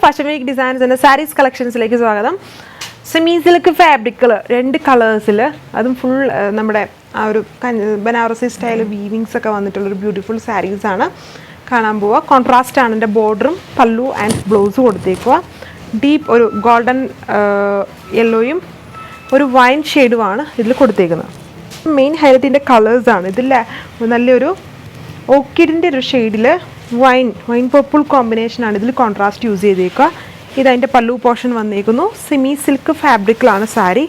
Fashion week ഡിസൈൻസിൻ്റെ saris കളക്ഷൻസിലേക്ക് സ്വാഗതം. Semi silk ഫാബ്രിക്കുകൾ 2 കളേഴ്സിൽ, അതും full നമ്മുടെ ആ ഒരു ബനാറസി സ്റ്റൈൽ വീവിങ്സ് ഒക്കെ വന്നിട്ടുള്ളൊരു ബ്യൂട്ടിഫുൾ സാരീസാണ് കാണാൻ പോവുക. കോൺട്രാസ്റ്റ് ആണ് എൻ്റെ ബോർഡറും പല്ലു ആൻഡ് ബ്ലൗസ് കൊടുത്തേക്കുക. ഡീപ്പ് ഒരു ഗോൾഡൻ യെല്ലോയും ഒരു വൈൻ ഷെയ്ഡുമാണ് ഇതിൽ കൊടുത്തേക്കുന്നത്. മെയിൻ ഹൈലൈറ്റിൻ്റെ കളേഴ്സാണ് ഇതിൽ. നല്ലൊരു ഓർക്കിഡിൻ്റെ ഒരു ഷെയ്ഡിൽ വൈൻ പർപ്പിൾ കോമ്പിനേഷനാണ് ഇതിൽ കോൺട്രാസ്റ്റ് യൂസ് ചെയ്തേക്കുക. ഇതതിൻ്റെ പല്ലു പോർഷൻ വന്നേക്കുന്നു. സെമി സിൽക്ക് ഫാബ്രിക്കിലാണ് സാരി.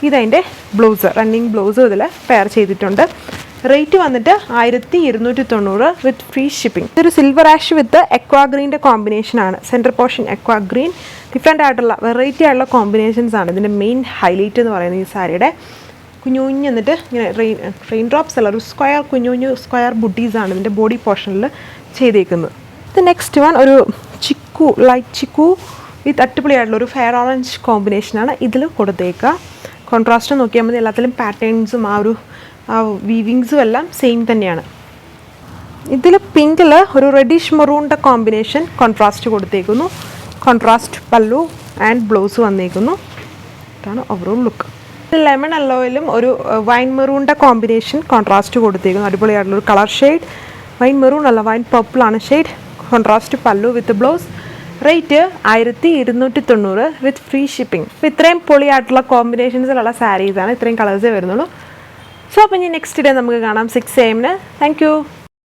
ഇതതിൻ്റെ ബ്ലൗസ്, റണ്ണിങ് ബ്ലൗസ് ഇതിൽ പെയർ ചെയ്തിട്ടുണ്ട്. റേറ്റ് വന്നിട്ട് 1290 വിത്ത് ഫ്രീ ഷിപ്പിംഗ്. ഇതൊരു സിൽവർ ആഷ് വിത്ത് എക്വാ ഗ്രീൻ്റെ കോമ്പിനേഷനാണ്. Centre portion aqua green. Different ആയിട്ടുള്ള വെറൈറ്റി ആയിട്ടുള്ള കോമ്പിനേഷൻസ് ആണ് ഇതിൻ്റെ മെയിൻ ഹൈലൈറ്റ് എന്ന് പറയുന്നത്. ഈ സാരിയുടെ കുഞ്ഞു എന്നിട്ട് ഇങ്ങനെ റെയിൻ ഡ്രോപ്സ് അല്ല, ഒരു കുഞ്ഞു സ്ക്വയർ ബുട്ടീസാണ് ഇതിൻ്റെ ബോഡി പോർഷനിൽ ചെയ്തേക്കുന്നത്. ഇത് നെക്സ്റ്റ് വൺ ഒരു ലൈറ്റ് ചിക്കു വിത്ത് അടിപൊളിയായിട്ടുള്ള ഒരു ഫെയർ ഓറഞ്ച് കോമ്പിനേഷനാണ് ഇതിൽ കൊടുത്തേക്കുക. കോൺട്രാസ്റ്റ് നോക്കിയാൽ മതി, എല്ലാത്തിലും പാറ്റേൺസും ആ വീവിങ്സും എല്ലാം സെയിം തന്നെയാണ്. ഇതിൽ പിങ്കിൽ ഒരു റെഡിഷ് മെറൂണിൻ്റെ കോമ്പിനേഷൻ കോൺട്രാസ്റ്റ് കൊടുത്തേക്കുന്നു. കോൺട്രാസ്റ്റ് പല്ലു ആൻഡ് ബ്ലൗസ് വന്നേക്കുന്നു. ഇതാണ് ഓവറോൾ ലുക്ക്. ലെമൺ യെല്ലോയിലും ഒരു വൈൻ മെറൂണിൻ്റെ കോമ്പിനേഷൻ കോൺട്രാസ്റ്റ് കൊടുത്തേക്കുന്നു. അടിപൊളിയായിട്ടുള്ളൊരു കളർ ഷെയ്ഡ്. വൈൻ മെറൂൺ അല്ല, വൈൻ പർപ്പിളാണ് shade. Contrast pallu with blouse. Rate 1290 with free shipping. അപ്പോൾ ഇത്രയും പൊളിയായിട്ടുള്ള കോമ്പിനേഷൻസിലുള്ള സാരീസാണ്, ഇത്രയും കളേഴ്സേ വരുന്നുള്ളൂ. സോ അപ്പോൾ ഇനി നെക്സ്റ്റ് ഡേ നമുക്ക് കാണാം 6 AM. Thank you.